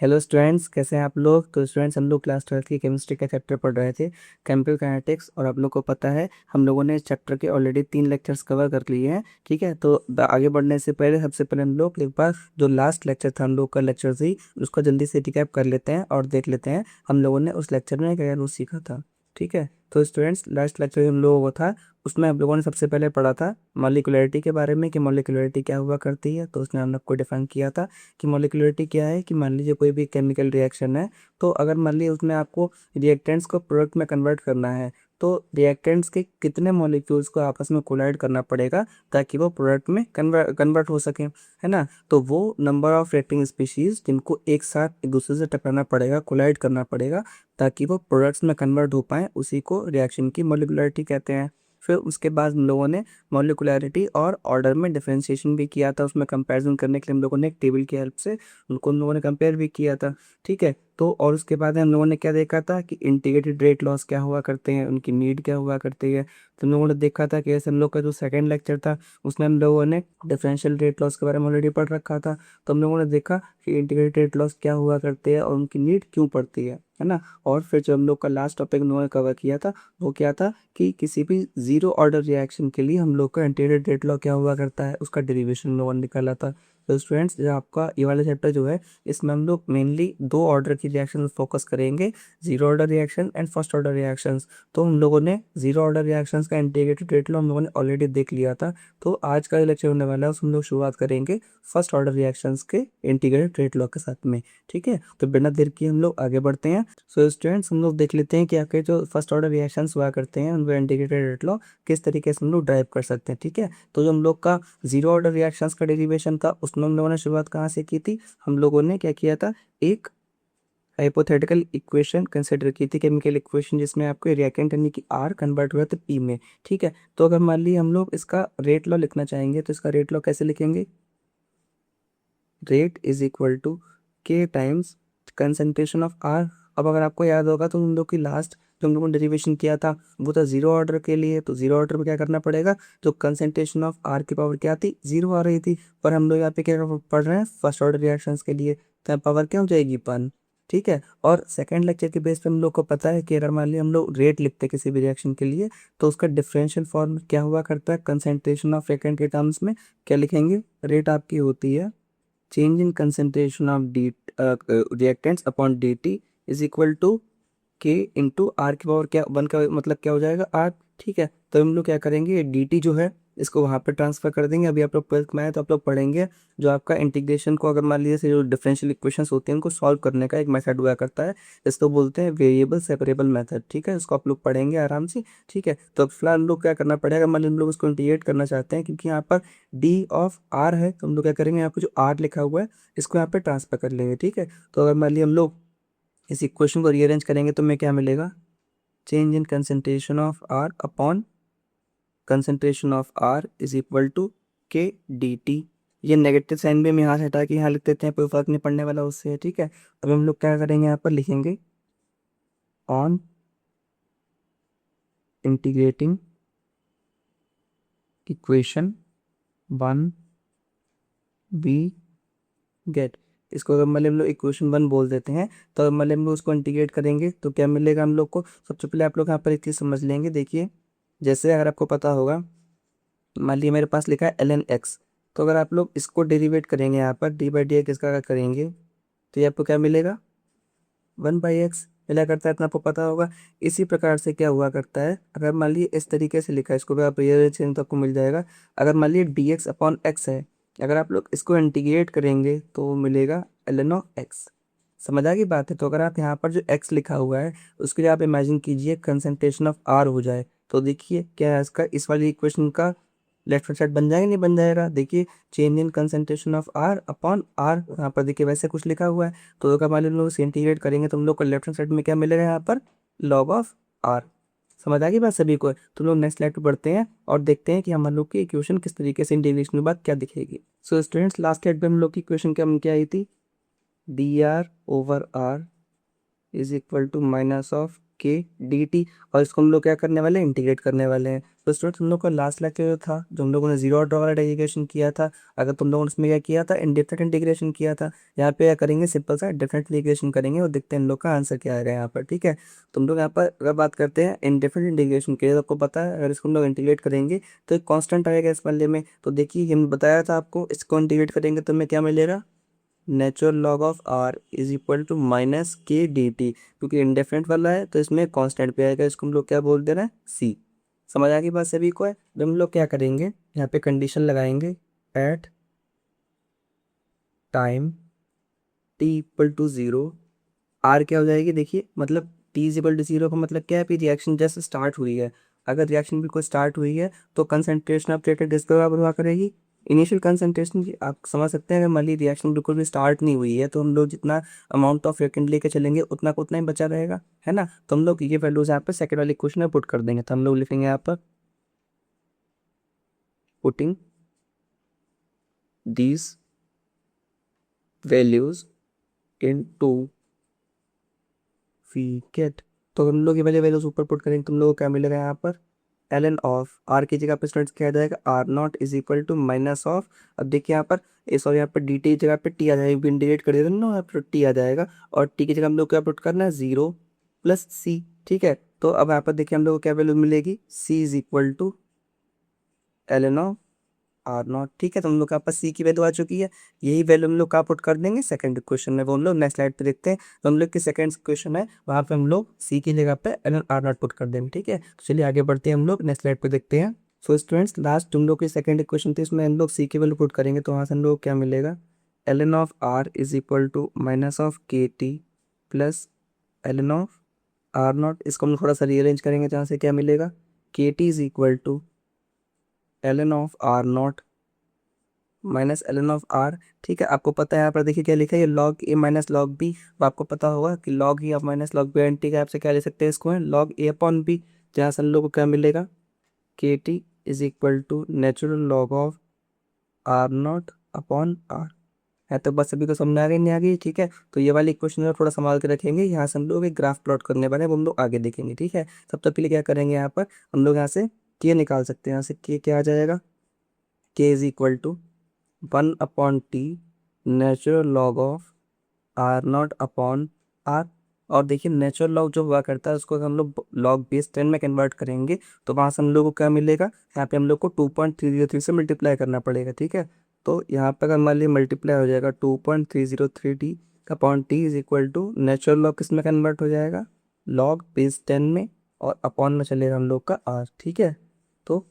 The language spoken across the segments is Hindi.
हेलो स्टूडेंट्स, कैसे हैं आप लोग। तो स्टूडेंट्स, हम लोग क्लास 12 की केमिस्ट्री का चैप्टर पढ़ रहे थे, केमिकल काइनेटिक्स। और आप लोग को पता है हम लोगों ने इस चैप्टर के ऑलरेडी 3 लेक्चर्स कवर कर लिए हैं। ठीक है, तो आगे बढ़ने से पहले सबसे पहले हम लोग एक बार जो लास्ट लेक्चर था हम लोग का लेक्चर थी उसको जल्दी से रिकैप कर लेते हैं और देख लेते हैं हम लोगों ने उस लेक्चर में क्या क्या सीखा था। ठीक है, तो स्टूडेंट्स लास्ट लेक्चर हम लोगों को था उसमें हम लोगों ने सबसे पहले पढ़ा था मॉलिक्यूलरिटी के बारे में कि मॉलिक्यूलरिटी क्या हुआ करती है। तो उसने हम लोग को डिफाइन किया था कि मॉलिक्यूलरिटी क्या है। कि मान लीजिए कोई भी केमिकल रिएक्शन है, तो अगर मान लीजिए उसमें आपको रिएक्टेंट्स को प्रोडक्ट में कन्वर्ट करना है, तो रिएक्टेंट्स के कितने मॉलिक्यूल्स को आपस में कोलाइड करना पड़ेगा ताकि वो प्रोडक्ट में कन्वर्ट हो सके, है ना। तो वो नंबर ऑफ रिएक्टिंग स्पीशीज जिनको एक साथ एक दूसरे से टकराना पड़ेगा, कोलाइड करना पड़ेगा ताकि वो प्रोडक्ट्स में कन्वर्ट हो पाए, उसी को रिएक्शन की मॉलिक्यूलरिटी कहते हैं। फिर उसके बाद हम लोगों ने मॉलिक्यूलरिटी और ऑर्डर में डिफरेंशिएशन भी किया था। उसमें कंपैरिजन करने के लिए हम लोगों ने एक टेबल की हेल्प से उनको हम लोगों ने कंपेयर भी किया था। ठीक है, तो और उसके बाद हम लोगों ने क्या देखा था कि इंटीग्रेटेड रेट लॉस क्या हुआ करते हैं, उनकी नीड क्या हुआ करती है। तो हम लोगों ने देखा था कि ऐसे हम लोग का जो सेकंड लेक्चर था उसमें हम लोगों ने डिफरेंशियल रेट लॉस के बारे में ऑलरेडी पढ़ रखा था। तो हम लोगों ने देखा कि इंटीग्रेटेड रेट लॉस क्या हुआ करते हैं और उनकी नीड क्यों पड़ती है ना। और फिर जो हम लोग का लास्ट टॉपिक हम लोगों ने कवर किया था वो क्या था कि किसी भी जीरो ऑर्डर रिएक्शन के लिए हम लोग का इंटीग्रेटेड रेट लॉ क्या हुआ करता है, उसका डेरिवेशन हम लोगों ने निकाला था। तो स्टूडेंट्स, जो आपका ये वाला चैप्टर जो है इसमें हम लोग मेनली 2 ऑर्डर की रिएक्शन फोकस करेंगे, zero order reaction and first order reactions. तो हम लोगों ने जीरो ऑर्डर रिएक्शंस का इंटीग्रेटेड रेट लॉ हम लोगों ने ऑलरेडी देख लिया था। तो आज का जो लेक्चर होने वाला है उसमें हम लोग शुरुआत करेंगे फर्स्ट ऑर्डर रिएक्शंस के इंटीग्रेटेड रेट लॉ के साथ में। ठीक है, तो बिना देर किए हम लोग आगे बढ़ते हैं। सो स्टूडेंट्स, हम लोग देख लेते हैं कि आपके जो फर्स्ट ऑर्डर रिएक्शंस हुआ करते हैं उनको इंटीग्रेटेड रेट लॉ किस तरीके से हम लोग ड्राइव कर सकते हैं। ठीक है, तो जो हम लोग का जीरो ऑर्डर रिएक्शंस का डेरिवेशन था उसमें हम लोगों ने शुरुआत कहाँ से की थी। हम लोगों ने क्या किया था, एक हाइपोथेटिकल इक्वेशन कंसिडर की थी, केमिकल इक्वेशन, जिसमें आपको रिएक्टेंट यानी कि आर कन्वर्ट हुआ था पी में। ठीक है, तो अगर मान ली हम लोग इसका रेट लॉ लिखना चाहेंगे तो इसका रेट लॉ कैसे लिखेंगे। रेट इज इक्वल टू के टाइम्स कंसंट्रेशन ऑफ आर। अब अगर आपको याद होगा तो हम लोग की लास्ट जो हम लोगों ने डेरिवेशन किया था वो था जीरो ऑर्डर के लिए। तो जीरो ऑर्डर में क्या करना पड़ेगा, जो कंसंट्रेशन ऑफ आर की पावर क्या थी, जीरो आ रही थी, पर हम लोग यहाँ पे क्या पढ़ रहे हैं, फर्स्ट ऑर्डर रिएक्शंस के लिए, तो पावर क्या हो जाएगी, 1। ठीक है, और सेकंड लेक्चर के बेस पे हम लोग को पता है कि अगर मान लिया हम लोग रेट लिखते हैं किसी भी रिएक्शन के लिए तो उसका डिफरेंशियल फॉर्म क्या हुआ करता है, कंसंट्रेशन ऑफ रिएक्टेंट के टर्म्स में क्या लिखेंगे, रेट आपकी होती है change in concentration of reactants upon dt is equal to k into r की पावर क्या 1 का मतलब क्या हो जाएगा, आर। ठीक है, तो हम लोग क्या करेंगे, dt जो है इसको वहाँ पे ट्रांसफर कर देंगे। अभी आप लोग 12th में आए तो आप लोग पढ़ेंगे जो आपका इंटीग्रेशन को, अगर मान लीजिए से जो डिफरेंशियल इक्वेशंस होते हैं उनको सॉल्व करने का एक मेथड हुआ करता है, इसको बोलते हैं वेरिएबल सेपरेबल मेथड। ठीक है, इसको आप लोग पढ़ेंगे आराम से। ठीक है, तो फिलहाल हम लोग क्या करना पड़ेगा, मान लीजिए हम लोग इसको इंटीग्रेट करना चाहते हैं क्योंकि यहाँ पर डी ऑफ आर है, तो हम लोग क्या करेंगे, यहाँ पे जो आर लिखा हुआ है इसको यहाँ पे ट्रांसफर कर लेंगे। ठीक है, तो अगर मान लीजिए हम लोग इस इक्वेशन को रीअरेंज करेंगे तो हमें क्या मिलेगा, change in concentration of r upon concentration of are is equal to k d t. ये नेगेटिव साइन भी हम यहाँ से हटा के यहाँ लिख देते हैं, कोई फर्क नहीं पड़ने वाला उससे। ठीक है, अब हम लोग क्या करेंगे, यहाँ पर लिखेंगे on integrating equation 1 we get. इसको अगर मतलब हम लोग इक्वेशन 1 बोल देते हैं, तो मतलब हम लोग उसको इंटीग्रेट करेंगे तो क्या मिलेगा हम लोग को। सबसे पहले आप लोग यहाँ पर एक चीज़ समझ लेंगे, देखिए जैसे अगर आपको पता होगा, मान लीजिए मेरे पास लिखा है ln x, तो अगर आप लोग इसको डेरिवेट करेंगे यहाँ पर डी बाई डी एक्स इसका अगर करेंगे तो ये आपको क्या मिलेगा, 1/x मिला करता है, इतना आपको पता होगा। इसी प्रकार से क्या हुआ करता है, अगर मान लीजिए इस तरीके से लिखा है, इसको भी आप ये चेंज तो आपको मिल जाएगा। अगर मान लीजिए डी एक्स अपॉन एक्स है, अगर आप लोग इसको इंटीग्रेट करेंगे तो वो मिलेगा ln ऑफ एक्स। समझ आ गई बात है। तो अगर आप यहाँ पर जो x लिखा हुआ है उसके लिए आप इमेजिन कीजिए कंसंट्रेशन ऑफ r हो जाए, तो देखिए क्या है इसका, इस वाली इक्वेशन का लेफ्ट हैंड साइड बन जाएगा, नहीं बन जाएगा। देखिए change in concentration of r upon r, यहाँ पर देखिए वैसे कुछ लिखा हुआ है, तो अगर मान लो हम लोग इंटीग्रेट करेंगे तो हम लोग को लेफ्ट हैंड साइड में क्या मिलेगा, यहाँ पर लॉग ऑफ आर। समझ आ गई बात सभी को। तो हम लोग नेक्स्ट स्लाइड पे बढ़ते हैं और देखते हैं कि हम लोग की इक्वेशन किस तरीके से इंटीग्रेशन के बाद क्या दिखेगी। सो स्टूडेंट्स, लास्ट स्लाइड पे हम लोग की इक्वेशन क्या आई थी, d r over r is equal to minus of k d t, और इसको हम लोग क्या करने वाले हैं, इंटीग्रेट करने वाले हैं। तो स्टूडेंट्स हम लोग का लास्ट लेक्चर जो था, जो हम लोगों ने जीरो ऑर्डर वाला डेरिवेशन किया था, अगर तुम लोगों ने उसमें क्या किया था, इंडिफरेंट इंटीग्रेशन किया था। यहाँ पे क्या करेंगे, सिंपल सा डिफरेंट इंटीग्रेशन करेंगे और देखते हैं इन लोग का आंसर क्या आएगा यहाँ पर। ठीक है, तुम लोग यहाँ पर अगर बात करते हैं इंडिफरेंट इंटीग्रेशन के लिए, तो आपको पता है अगर इसको हम लोग इंटीग्रेट करेंगे तो एक कांस्टेंट आएगा इस वाले में। तो देखिए हमने बताया था आपको, इसको इंटीग्रेट करेंगे तो हमें क्या मिलेगा, natural log of are is equal to minus k d t. क्योंकि इंडेफिनेट वाला है तो इसमें कांस्टेंट पे आएगा, इसको हम लोग क्या बोल दे रहे हैं, सी। समझ आ गई बात सभी को है। तो हम लोग क्या करेंगे, यहाँ पे कंडीशन लगाएंगे, at time t equal to zero r क्या हो जाएगी, देखिए मतलब t is equal to zero का मतलब क्या है, फिर रिएक्शन जस्ट स्टार्ट हुई है। अगर रिएक्शन बिल्कुल स्टार्ट हुई है तो कंसंट्रेशन ऑफ रिएक्टेंट किसके बराबर हुआ करेगी, इनिशियल कंसंट्रेशन की। आप समझ सकते हैं अगर मान ली रिएक्शन बिल्कुल भी स्टार्ट नहीं हुई है तो हम लोग जितना अमाउंट ऑफ रिएक्टेंट लेके चलेंगे उतना का उतना ही बचा रहेगा, है ना। तो हम लोग ये वैल्यूज यहाँ पे सेकंड वाले क्वेश्चन में पुट कर देंगे। तो हम लोग लिखेंगे यहाँ पर putting these values into फीकेट। तो हम लोग ये वाले वैल्यूज ऊपर पुट करेंगे, तुम लोगों को क्या मिलेगा यहाँ पर, एल एन ऑफ आर की जगह पे स्टूडेंट्स क्या आ जाएगा, r naught is equal to minus of. अब देखिए यहाँ पर इस, और यहाँ पर डी टी की जगह पे टी आ जाएगा, इंटीग्रेट कर देते ना, यहाँ पर टी आ जाएगा, और टी की जगह हम लोग क्या पुट करना है, जीरो प्लस सी। ठीक है, तो अब यहाँ पर देखिए हम लोग को क्या वैल्यू मिलेगी, C is equal to L N of are naught. ठीक है, तो हम लोग के पास सी की वैल्यू आ चुकी है। यही वैल्यू हम लोग कहाँ पुट कर देंगे, सेकंड क्वेश्चन में, वो हम लोग नेक्स्ट स्लाइड पे देखते हैं। तो हम लोग के सेकंड क्वेश्चन है, वहाँ पे हम लोग सी की जगह पे l N r naught put कर देंगे। ठीक है, तो चलिए आगे बढ़ते हैं, हम लोग नेक्स्ट स्लाइड पे देखते हैं। सो स्टूडेंट्स लास्ट तुम लोग की सेकंड इक्वेशन थी, इसमें हम लोग सी की वैल्यू पुट करेंगे, तो वहाँ से हम लोग क्या मिलेगा, L N of are is equal to minus of के T plus L N of are naught. इसको हम थोड़ा सा रीअरेंज करेंगे, जहाँ से क्या मिलेगा, k T is equal to L N of are naught minus l N of r. ठीक है, आपको पता है यहाँ पर देखिए क्या लिखा है, ये log a minus log b. तो आपको पता होगा कि log a of minus log b anti का आपसे क्या ले सकते हैं, इसको है लॉग ए अपॉन बी। जहाँ से हम लोग को क्या मिलेगा, k T is equal to natural log of are naught upon r. है तो बस सभी को समझ आ गई, नहीं आ गई, ठीक है। तो ये वाली क्वेश्चन थोड़ा संभाल के रखेंगे, यहाँ से हम लोग एक ग्राफ प्लॉट करने वाले हैं, वो हम लोग आगे देखेंगे। ठीक है, सबसे पहले क्या करेंगे, यहाँ पर हम लोग यहाँ से के निकाल सकते हैं। यहाँ से के क्या आ जाएगा, k is equal to one upon t natural log of are naught upon r. और देखिए नेचुरल लॉग जो हुआ करता है उसको हम लोग लॉग बेस 10 में कन्वर्ट करेंगे, तो वहाँ से हम लोग को क्या मिलेगा, यहाँ पे हम लोग को 2.303 से मल्टीप्लाई करना पड़ेगा। ठीक है, तो यहाँ पर अगर मान लीजिए मल्टीप्लाई हो जाएगा 2.303 का upon t is equal to natural log किस में कन्वर्ट हो जाएगा, लॉग बेस 10 में, और अपॉन में चलेगा हम लोग का आर। ठीक है, तो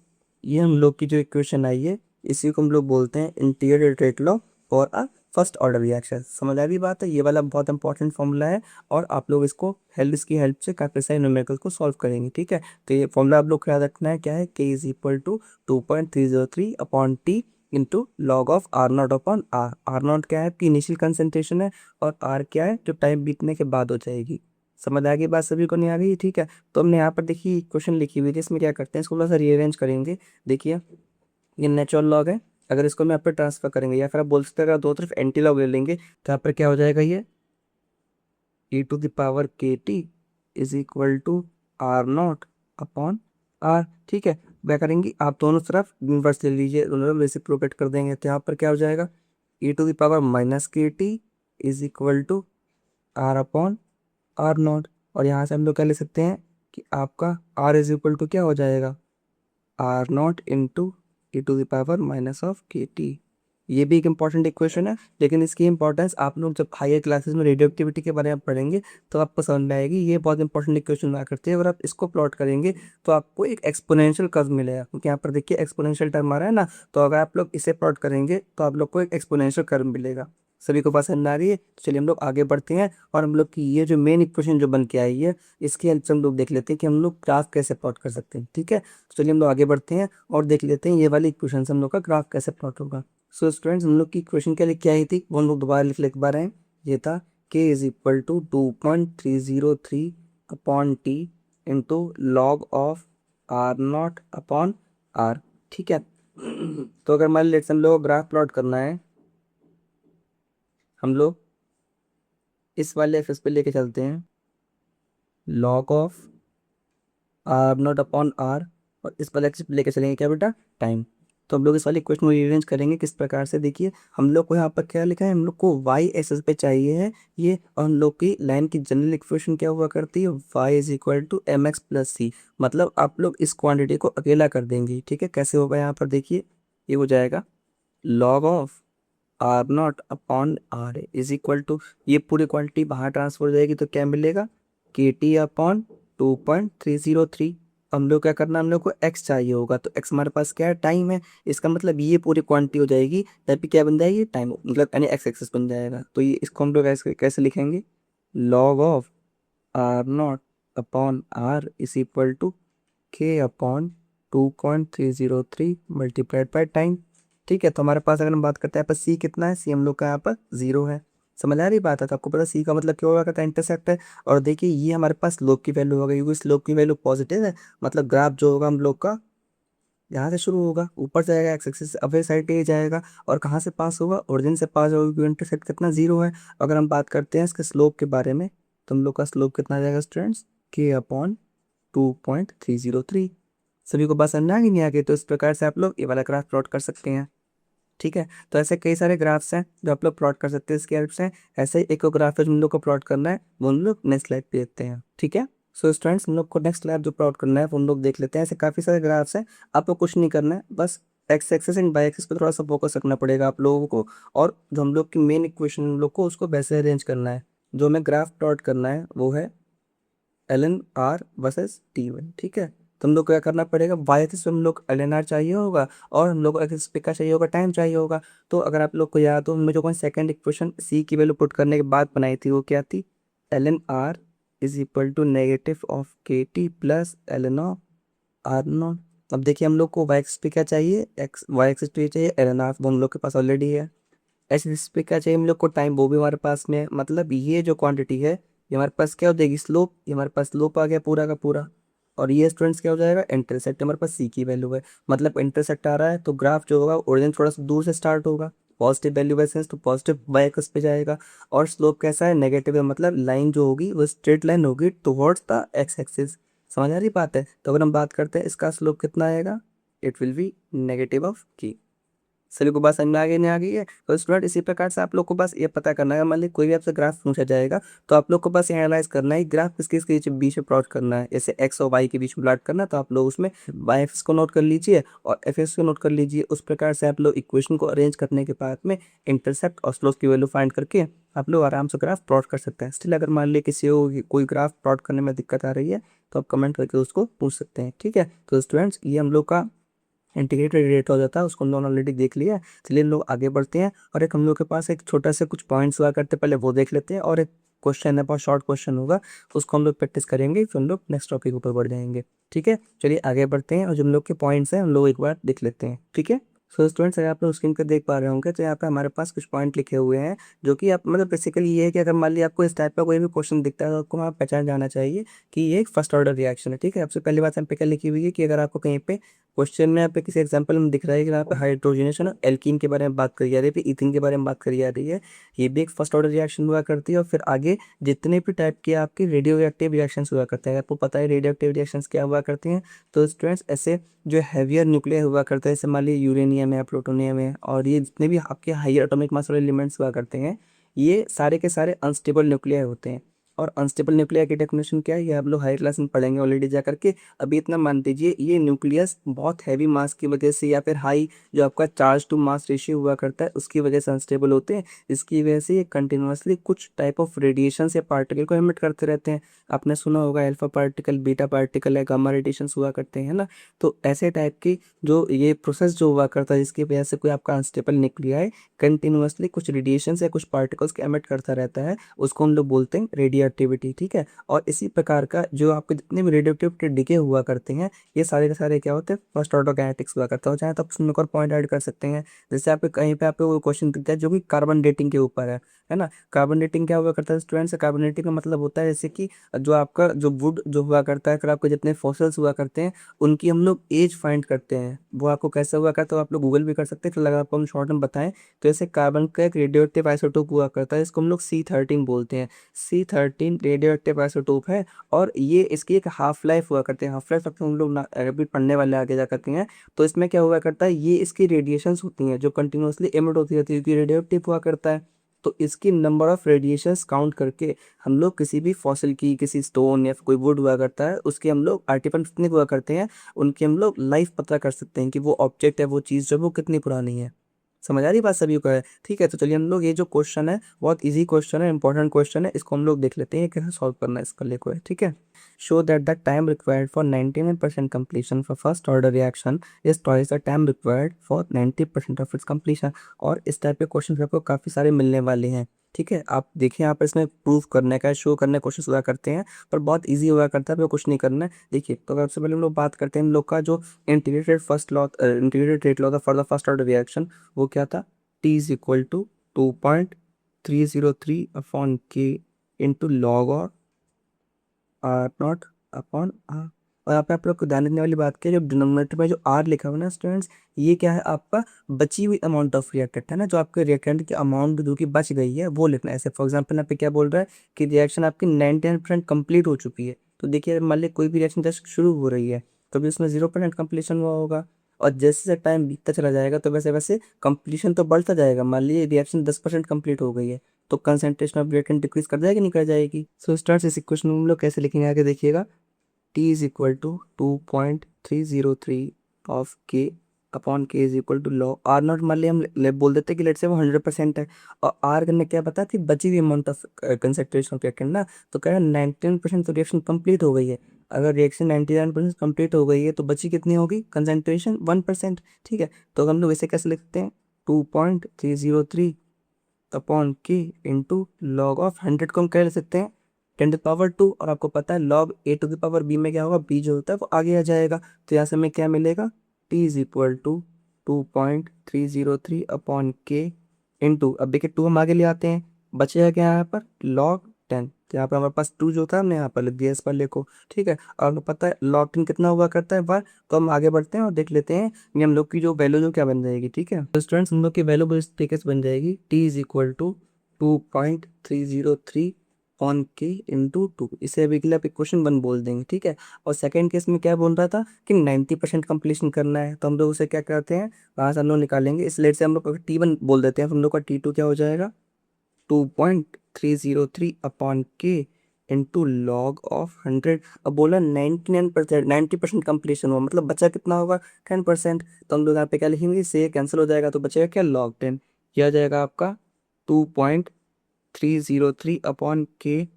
ये हम लोग की जो इक्वेशन आई है, इसी को हम लोग बोलते हैं integral rate law for a first order reaction. समझ आ रही बात है, ये वाला बहुत इंपॉर्टेंट फॉर्मूला है, और आप लोग इसको इसकी हेल्प से काफी सारे न्यूमेरिकल को सॉल्व करेंगे। ठीक है, तो ये फॉर्मूला आप लोग ख्याल रखना है, क्या है, k is equal to 2.303 upon t into log of are naught upon r. R naught क्या है, आपकी इनिशियल कंसेंट्रेशन है, और आर क्या है, जो टाइम बीतने के बाद हो जाएगी। समझ आ गई बात सभी को, नहीं आ गई, ठीक है। तो हमने यहाँ पर देखिए क्वेश्चन लिखी हुई है, इसमें क्या करते हैं, इसको थोड़ा सा रीअरेंज करेंगे। देखिए ये नेचुरल लॉग है, अगर इसको हम यहाँ पर ट्रांसफर करेंगे, या फिर आप बोल सकते हैं अगर दो तरफ एंटी लॉग ले लेंगे, तो यहाँ पर क्या हो जाएगा, ये e to the power k T is equal to r naught upon r. ठीक है, क्या करेंगे, आप दोनों तरफ इनवर्स ले लीजिए, दोनों तरफ रेसिप्रोकेट कर देंगे, तो यहाँ पर क्या हो जाएगा, e to the power minus K T is equal to R upon R naught. और यहाँ से हम लोग क्या ले सकते हैं कि आपका r इज इक्वल टू क्या हो जाएगा, r naught into e to the power minus of के टी। ये भी एक इंपॉर्टेंट इक्वेशन है, लेकिन इसकी इंपॉर्टेंस आप लोग जब हायर क्लासेस में रेडियो एक्टिविटी के बारे में पढ़ेंगे तो आपको समझ में आएगी। ये बहुत इंपॉर्टेंट इक्वेशन हुआ करती है, अगर आप इसको प्लॉट करेंगे तो आपको एक एक्सपोनेंशियल कर्व मिलेगा, क्योंकि यहाँ पर देखिए एक्सपोनेंशियल टर्म आ रहा है ना, तो अगर आप लोग इसे प्लॉट करेंगे तो आप लोग को एक एक्सपोनेंशियल कर्व मिलेगा। सभी को पसंद आ रही है, तो चलिए हम लोग आगे बढ़ते हैं, और हम लोग की ये जो मेन इक्वेशन जो बन के आई है, इसकी हेल्प से हम लोग देख लेते हैं कि हम लोग ग्राफ कैसे प्लॉट कर सकते हैं। ठीक है, तो चलिए हम लोग आगे बढ़ते हैं और देख लेते हैं ये वाली इक्वेशन से हम लोग का ग्राफ कैसे प्लॉट होगा। सो स्टूडेंट्स हम लोग की इक्वेशन क्या लिख के आई थी, वो हम लोग दोबारा लिख ले एक बार हैं। ये था k is equal to 2.303 upon t into log of are naught upon r. ठीक है, तो अगर मान लीजिए हम लोग ग्राफ प्लॉट करना है, हम लोग इस वाले एक्सिस पे लेके चलते हैं, log of are naught upon r, और इस पर एक्स लेके चलेंगे क्या बेटा, टाइम। तो हम लोग इस वाली इक्वेशन को रीअरेंज करेंगे किस प्रकार से, देखिए हम लोग को यहाँ पर क्या लिखा है, हम लोग को वाई एक्सेस पे चाहिए है ये, और हम लोग की लाइन की जनरल इक्वेशन क्या हुआ करती है, Y is equal to M X plus C. मतलब आप लोग इस क्वांटिटी को अकेला कर देंगे, ठीक है। कैसे होगा यहाँ पर देखिए, ये हो जाएगा log of are naught upon r is equal to, ये पूरी क्वांटिटी बाहर ट्रांसफर हो जाएगी तो क्या मिलेगा, के टी अपॉन 2.303। हम लोग क्या करना, हम लोग को x चाहिए होगा, तो x हमारे पास क्या है, टाइम है। इसका मतलब ये पूरी क्वांटिटी हो जाएगी, तभी क्या बन जाएगी, टाइम, मतलब यानी x एक्सेस बन जाएगा। तो ये इसको हम लोग कैसे कैसे लिखेंगे, log of are naught upon r is equal to k upon 2.303 multiplied by time. ठीक है, तो हमारे पास अगर हम बात करते हैं यहाँ पर सी कितना है, सी हम लोग का यहाँ पर 0 है। समझ आ रही बात है, तो आपको पता सी का मतलब क्या होगा, कहता है इंटरसेक्ट है। और देखिए ये हमारे पास स्लोप की वैल्यू हो गई, क्योंकि स्लोप की वैल्यू पॉजिटिव है, मतलब ग्राफ जो होगा हम लोग का यहाँ से शुरू होगा, ऊपर जाएगा, एक्स एक्सिस अवे साइड पे ही जाएगा, और कहाँ से पास होगा, ओरिजिन से पास होगा, क्योंकि इंटरसेक्ट कितना 0 है। अगर हम बात करते हैं इसके स्लोप के बारे में, तो हम लोग का स्लोप कितना आ जाएगा स्टूडेंट्स, के अपॉन 2.303। सभी को बात समझ में आ गई, नहीं आ गई, तो इस प्रकार से आप लोग ये वाला ग्राफ प्लॉट कर सकते हैं। ठीक है, तो ऐसे कई सारे ग्राफ्स हैं जो आप लोग प्लॉट कर सकते हैं इसके हेल्प से। ऐसे ही एक और ग्राफ है जो हम लोग को प्लॉट करना है, वो हम लोग नेक्स्ट स्लाइड पे देखते हैं। ठीक है, सो स्टूडेंट्स हम लोग को नेक्स्ट स्लाइड जो प्लॉट करना है वो हम लोग देख लेते हैं। ऐसे काफ़ी सारे ग्राफ्स हैं, आपको कुछ नहीं करना है, बस x axis and y axis पे थोड़ा सा फोकस रखना पड़ेगा आप लोगों को, और जो हम लोग की मेन इक्वेशन हम लोग को उसको वैसे अरेंज करना है। जो हमें ग्राफ प्लॉट करना है वो है l N r versus t one. ठीक है, तो हम लोग को क्या करना पड़ेगा, वाई एक्सिस पे हम लोग एल एन आर चाहिए होगा, और हम लोग को एक्सिस पे क्या चाहिए होगा, टाइम चाहिए होगा। तो अगर आप लोग को याद हो, हमने जो कौन सेकंड इक्वेशन सी की वैल्यू पुट करने के बाद बनाई थी, वो क्या थी, L N R is equal to negative of के T plus L N of are naught. अब देखिए हम लोग को वाई एक्सिस पे क्या चाहिए, एक्स वाई एक्सिस पे चाहिए एल एन आर, वो हम लोग के पास ऑलरेडी है। एक्सिस पे क्या चाहिए हम लोग को, टाइम, वो भी हमारे पास में है। मतलब ये जो क्वांटिटी है ये हमारे पास क्या हो जाएगी, स्लोप, ये हमारे पास स्लोप आ गया पूरा का पूरा। और ये स्टूडेंट्स क्या हो जाएगा, इंटरसेप्ट, हमारे पास सी की वैल्यू है। मतलब इंटरसेप्ट आ रहा है तो ग्राफ जो होगा ओरिजिन थोड़ा सा दूर से स्टार्ट होगा, पॉजिटिव वैल्यू बाई सेंस, तो पॉजिटिव वाई एक्स पे जाएगा। और स्लोप कैसा है, नेगेटिव है, मतलब लाइन जो होगी वो स्ट्रेट लाइन होगी टुवर्ड्स द एक्स एक्सिस। समझ आ रही बात है, तो अगर हम बात करते हैं इसका स्लोप कितना आएगा, it will be negative of की। सभी को बात समझ में आ गई, नहीं आ गई है, तो स्टूडेंट इसी प्रकार से आप लोग को बस ये पता करना है, मान ली कोई भी आपसे ग्राफ पूछा जाएगा, तो आप लोग को बस ये एनालाइज करना है ग्राफ किसके किसके बीच में प्लॉट करना है। जैसे एक्स और वाई के बीच में प्लॉट करना है, तो आप लोग उसमें वाई एक्स को नोट कर लीजिए और एफ एक्स को नोट कर लीजिए। उस प्रकार से आप लोग इक्वेशन को अरेंज करने के बाद में इंटरसेप्ट और स्लोप की वैल्यू फाइंड करके आप लोग आराम से ग्राफ प्लॉट कर सकते हैं। स्टिल अगर मान लीजिए किसी को कोई ग्राफ प्लॉट करने में दिक्कत आ रही है, तो आप कमेंट करके उसको पूछ सकते हैं। ठीक है, तो स्टूडेंट्स ये हम लोग का इंटीग्रेटेड रेट हो जाता है, उसको हम लोगों ने ऑलरेडी देख लिया है। चलिए हम लोग आगे बढ़ते हैं, और एक हम लोग के पास एक छोटा सा कुछ पॉइंट्स हुआ करते हैं, पहले वो देख लेते हैं, और एक क्वेश्चन है, बहुत शॉर्ट क्वेश्चन होगा, उसको हम लोग प्रैक्टिस करेंगे, फिर हम लोग नेक्स्ट टॉपिक ऊपर बढ़ जाएंगे। ठीक है, चलिए आगे बढ़ते हैं, और जो हम लोग के पॉइंट्स हैं हम लोग एक बार देख लेते हैं। ठीक है, सो स्टूडेंट्स अगर आप लोग स्क्रीन पर देख पा रहे होंगे, तो यहाँ पे हमारे पास कुछ पॉइंट लिखे हुए हैं, जो कि आप मतलब बेसिकली ये है कि अगर मान लिया आपको इस टाइप का कोई भी क्वेश्चन दिखता है, तो आपको वहाँ पहचान जाना चाहिए कि ये एक फर्स्ट ऑर्डर रिएक्शन है। ठीक है, सबसे पहली बात हम पे क्या लिखी हुई है कि अगर आपको कहीं पे क्वेश्चन में यहाँ पे किसी एग्जांपल में दिख रहा है कि यहाँ पे हाइड्रोजनेशन और एल्कीन के बारे में बात करी जा रही है, फिर इथिन के बारे में बात करी जा रही है, ये भी एक फर्स्ट ऑर्डर रिएक्शन हुआ करती है। और फिर आगे जितने भी टाइप के आपके रेडियो एक्टिव रिएक्शंस हुआ करते हैं, आपको पता है रेडियो एक्टिव रिएक्शंस क्या हुआ करती हैं। तो स्टूडेंट्स ऐसे जो हैवियर न्यूक्लियर हुआ करता है, जैसे मान लीजिए यूरेनियम है, प्लूटोनियम है, और ये जितने भी आपके हायर एटॉमिक मास वाले एलिमेंट्स हुआ करते हैं, ये सारे के सारे अनस्टेबल न्यूक्लियर होते हैं। और अनस्टेबल न्यूक्लियर की डेफिनेशन क्या है, ये आप लोग हायर क्लास में पढ़ेंगे ऑलरेडी जा करके। अभी इतना मान दीजिए, ये न्यूक्लियस बहुत हैवी मास की वजह से, या फिर हाई जो आपका चार्ज टू मास रेशियो हुआ करता है उसकी वजह से अनस्टेबल होते हैं। इसकी वजह से ये कंटिन्यूसली कुछ टाइप ऑफ रेडिएशन या पार्टिकल को एमिट करते रहते हैं। आपने सुना होगा अल्फा पार्टिकल, बीटा पार्टिकल है, गामा रेडिएशन हुआ करते हैं ना। तो ऐसे टाइप की जो ये प्रोसेस जो हुआ करता है, जिसकी वजह से कोई आपका अनस्टेबल न्यूक्लियाई कंटिन्यूसली कुछ रेडिएशन या कुछ पार्टिकल्स के एमिट करता रहता है, उसको हम लोग बोलते हैं रेडियो एक्टिविटी। ठीक है, और इसी प्रकार का जो आपके जितने भी रेडियो एक्टिविटी डिके हुआ करते हैं, ये सारे के सारे क्या होते हैं, फर्स्ट ऑर्डर काइनेटिक्स हुआ करता है। चाहे तो आप उसमें एक और पॉइंट ऐड कर सकते हैं, जैसे आपके कहीं पे आपको क्वेश्चन दिखता है जो कि कार्बन डेटिंग के ऊपर है ना। कार्बन डेटिंग क्या हुआ करता है स्टूडेंट्स, कार्बन डेटिंग का मतलब होता है जैसे कि जो आपका जो वुड जो हुआ करता है, फिर आपके जितने फॉसिल्स हुआ करते हैं, उनकी हम लोग एज फाइंड करते हैं। वो आपको कैसे हुआ करता है आप लोग गूगल भी कर सकते हैं, फिर अगर आपको हम शॉर्ट में बताएं, तो ऐसे कार्बन का एक रेडियो एक्टिव आइसोटोप हुआ करता है, इसको हम लोग C13 बोलते हैं। C13 13 रेडियो एक्टिव आइसोटोप है, और ये इसकी एक हाफ लाइफ हुआ करते हैं। हाफ लाइफ अब तो हम लोग अभी पढ़ने वाले आगे जा करते हैं। तो इसमें क्या हुआ करता है, ये इसकी रेडिएशंस होती हैं जो कंटिन्यूसली एमिट होती रहती है, क्योंकि रेडियो एक्टिव हुआ करता है। तो इसकी नंबर ऑफ रेडिएशंस काउंट करके हम लोग किसी भी फॉसिल की, किसी स्टोन या फिर कोई वुड हुआ करता है, उसकी हम लोग आर्टिफिशियल कितनी हुआ करते हैं, उनकी हम लोग लाइफ पता कर सकते हैं कि वो ऑब्जेक्ट है, वो चीज़ जो है वो कितनी पुरानी है। समझ आ रही बात सभी को है? ठीक है, तो चलिए हम लोग ये जो क्वेश्चन है बहुत इजी क्वेश्चन है, इंपॉर्टेंट क्वेश्चन है, इसको हम लोग देख लेते हैं कैसे सॉल्व करना है इसका लेको है। ठीक है, show that the time required for 99% completion for first order reaction is twice the time required for 90% of its completion. और इस टाइप के क्वेश्चन आपको काफ़ी सारे मिलने वाले हैं। ठीक है, आप देखिए यहाँ पर इसमें प्रूफ करने का, शो करने का कोशिश हुआ करते हैं, पर बहुत इजी हुआ करता है, आपको कुछ नहीं करना है। देखिए, तो सबसे पहले हम लोग बात करते हैं हम लोग का जो इंटीग्रेटेड रेट लॉ था for the first order reaction, वो क्या था, t is equal to 2.303 upon k into log और आर नॉट अपॉन आर। और यहाँ पे आप लोग को ध्यान देने वाली बात क्या है, जो डिनोमिनेटर में जो आर लिखा हुआ है ना स्टूडेंट्स, ये क्या है, आपका बची हुई अमाउंट ऑफ रिएक्टेंट है ना, जो आपके रिएक्टेंट की अमाउंट जो कि बच गई है वो लिखना है। ऐसे फॉर एग्जाम्पल यहाँ पे क्या बोल रहा है कि रिएक्शन आपकी 99% कंप्लीट हो चुकी है। तो देखिए, मान ली कोई भी रिएक्शन जस्ट शुरू हो रही है, तो भी उसमें 0% कंप्लीशन हुआ होगा, और जैसे जैसे टाइम बीतता चला जाएगा तो वैसे वैसे कंप्लीशन तो बढ़ता जाएगा। मान लीजिए रिएक्शन 10% कंप्लीट हो गई है, तो कंसंट्रेशन ऑफ रिएक्टेंट डिक्रीज कर जाएगी, नहीं कर जाएगी? सो स्टार्ट इस इक्वेशन में हम लोग कैसे लिखेंगे आगे देखिएगा, t is equal to 2.303 of k upon k is equal to log r naught. मान लिया हम बोल देते कि लेट से वो 100% है, और आर करने क्या पता कि बची हुई amount of concentration of reactant ना, तो कह रहा है 99% तो रिएक्शन कंप्लीट हो गई है। अगर रिएक्शन 99% कंप्लीट हो गई है तो बची कितनी होगी कंसंट्रेशन, 1%। ठीक है, तो हम लोग इसे कैसे लिखते हैं, 2.303 upon k into log of 100 को हम कह सकते हैं 10 टू द पावर 2, और आपको पता है log a to the power b में क्या होगा, b जो होता है वो आगे आ जाएगा। तो यहाँ से हमें क्या मिलेगा, t is equal to 2.303 upon k into, अब देखिए 2 हम आगे ले आते हैं, बचेगा क्या यहाँ पर, log 10। तो यहाँ पर हमारे पास 2 जो था हमने यहाँ पर लिख दिया इस पर लेको। ठीक है, और हमें पता है log 10 कितना हुआ करता है बार। तो हम आगे बढ़ते हैं और देख लेते हैं ये हम लोग की जो वैल्यू जो क्या बन जाएगी। ठीक है, तो स्टूडेंट्स हम लोग की वैल्यू इस तरीके से बन जाएगी, t is equal to 2.303 on k into 2। इसे अभी के लिए आप इक्वेशन 1 बोल देंगे। ठीक है, और सेकंड केस में क्या बोल रहा था कि 90% कंप्लीशन करना है, तो हम लोग उसे क्या करते हैं, वहाँ से हम लोग निकालेंगे। इस लेट से हम लोग T1 बोल देते हैं, तो हम लोग का T2 क्या हो जाएगा, 2.303 upon k into log of 100। अब बोला 99%, 90% कंप्लीशन हुआ, मतलब बचा कितना होगा, 10%। तो हम लोग यहाँ पे क्या लिखेंगे, इससे कैंसिल हो जाएगा, तो बचेगा क्या, log 10। क्या आ जाएगा आपका 2.303 अपॉन के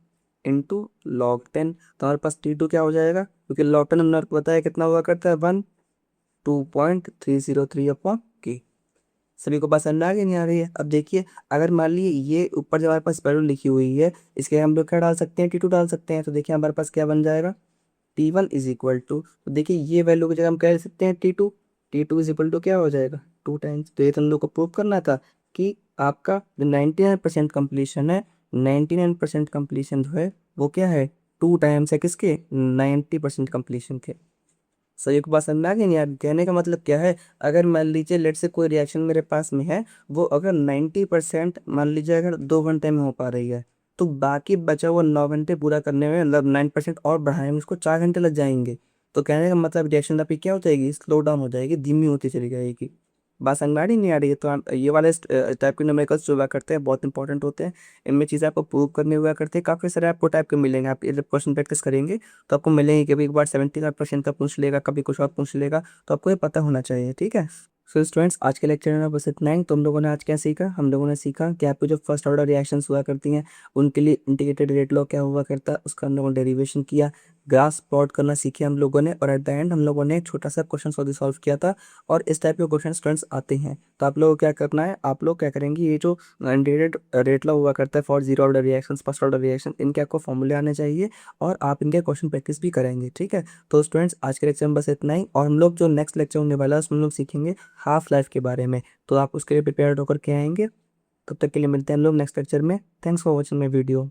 इंटू log 10। तो हमारे पास T2 क्या हो जाएगा, क्योंकि log 10 हमने आपको बताया कितना हुआ करता है, 1, 2.303 अपॉन के। सभी को बात समझ में आ गई, नहीं आ रही है? अब देखिए, अगर मान लीजिए ये ऊपर जो हमारे पास वैल्यू लिखी हुई है, इसके हम लोग क्या डाल सकते हैं, T2 डाल सकते हैं। तो देखिए हमारे पास क्या बन जाएगा, T1 इज इक्वल टू, तो देखिए ये वैल्यू की जगह हम कह सकते हैं T2। T2 is equal to क्या हो जाएगा, 2 टाइम्स। तो ये तो हम लोग को प्रूव करना था कि आपका जो 99% कंप्लीशन है, 99% कंप्लीशन जो है वो क्या है, 2 टाइम्स है किसके, 90% कंप्लीशन के। सही को बात समझ में आ गई नहीं यार? कहने का मतलब क्या है, अगर मान लीजिए लेट से कोई रिएक्शन मेरे पास में है, वो अगर 90% मान लीजिए अगर 2 घंटे में हो पा रही है, तो बाकी बचा हुआ 9 घंटे पूरा करने में, मतलब 9% और बढ़ाने में उसको 4 घंटे लग जाएंगे। तो कहने का मतलब रिएक्शन आपकी क्या हो जाएगी, स्लो डाउन हो जाएगी, धीमी होती चली जाएगी। बात समझ में आ रही नहीं आ रही है? तो ये वाले टाइप के न्यूमेरिकल्स जो हुआ करते हैं बहुत इंपॉर्टेंट होते हैं। इनमें चीज़ें आपको प्रूव करने हुआ करते हैं, काफ़ी सारे आपको टाइप के मिलेंगे। आप जब क्वेश्चन प्रैक्टिस करेंगे तो आपको मिलेंगे, कभी एक बार 75% का पूछ लेगा, कभी कुछ और पूछ लेगा, तो आपको ये पता होना चाहिए। ठीक है, सो स्टूडेंट्स आज के लेक्चर में बस इतना ही। तो हम लोगों ने आज क्या सीखा, हम लोगों ने सीखा कि आपको जो फर्स्ट ऑर्डर रिएक्शंस हुआ करती हैं उनके लिए इंटीग्रेटेड रेट लॉ क्या हुआ करता है, उसका हम लोगों ने डेरिवेशन किया, ग्राफ प्लॉट करना सीखे हम लोगों ने, और एट द एंड हम लोगों ने एक छोटा सा क्वेश्चन सॉल्व किया था। और इस टाइप के क्वेश्चन स्टूडेंट्स आते हैं, तो आप लोगों को क्या करना है, आप लोग क्या करेंगे, ये जो इंटीग्रेटेड रेट लॉ हुआ करता है for zero order reactions, first order reaction, इनके आपको फॉर्मूले आने चाहिए, और आप इनके क्वेश्चन प्रैक्टिस भी करेंगे। ठीक है, तो स्टूडेंट्स आज के लेक्चर में बस इतना ही, और हम लोग जो नेक्स्ट लेक्चर होने वाला है उसमें हम लोग सीखेंगे हाफ लाइफ के बारे में। तो आप उसके लिए प्रिपेयर होकर के आएंगे। तब तक के लिए मिलते हैं हम लोग नेक्स्ट लेक्चर में। Thanks for watching my video.